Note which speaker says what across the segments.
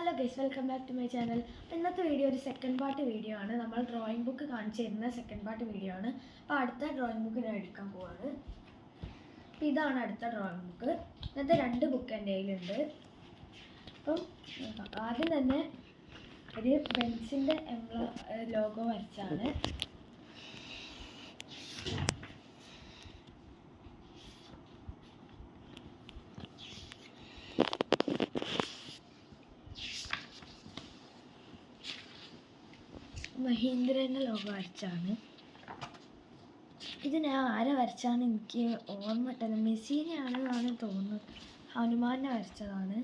Speaker 1: Hello guys, welcome back to my channel. ഇന്നത്തെ video ഒരു second part video ആണ്. നമ്മൾ ഡ്രോയിങ് ബുക്ക് കാണിച്ചു തരുന്ന സെക്കൻഡ് പാർട്ട് വീഡിയോ ആണ്. അപ്പോൾ അടുത്ത ഡ്രോയിങ് ബുക്ക് ഞാൻ എടുക്കാൻ പോവാണ്. അപ്പോൾ ഇതാണ് അടുത്ത ഡ്രോയിങ് ബുക്ക്. ഇന്നത്തെ 2 ബുക്ക് എൻ്റെ കയ്യിലുണ്ട്. അപ്പം ആദ്യം തന്നെ ഒരു ബെൻസിൻ്റെ ലോഗോ വരച്ചാണ്. മഹീന്ദ്രൻ്റെ ലോഗോ വരച്ചാണ്. ഇത് ഞാൻ ആരെ വരച്ചാണ് എനിക്ക് ഓർമ്മ കിട്ടുന്നത്. മെസ്സിനെയാണെന്നാണ് തോന്നുന്നത്. ഹനുമാനെ വരച്ചതാണ്.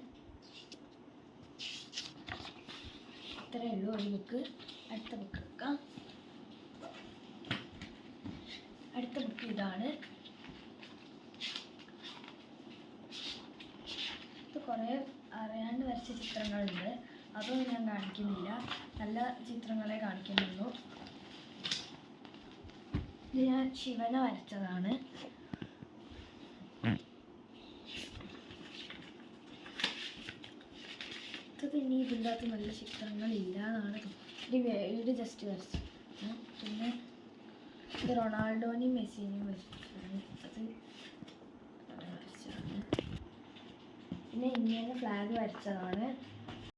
Speaker 1: ഇത്രയേ ഉള്ളൂ ഒരു ബുക്ക്. അടുത്ത ബുക്ക് എടുക്കാം. അടുത്ത ബുക്ക് ഇതാണ്. ഇത് കുറേ അറിയാണ്ട് വരച്ച ചിത്രങ്ങളുണ്ട്. അതൊന്നും ഞാൻ കാണിക്കുന്നില്ല. നല്ല ചിത്രങ്ങളെ കാണിക്കുന്നുള്ളൂ. ഇത് ഞാൻ ശിവനെ വരച്ചതാണ്. ഇത് പിന്നെ ഇതിൻ്റെ അകത്ത് നല്ല ചിത്രങ്ങളില്ല എന്നാണ് വീട് ജസ്റ്റ് വരച്ചു. പിന്നെ ഇത് റൊണാൾഡോനെയും മെസ്സിനെയും വരച്ചതാണ്. അത് വരച്ചതാണ്. പിന്നെ ഇന്ത്യൻ്റെ ഫ്ലാഗ് വരച്ചതാണ്.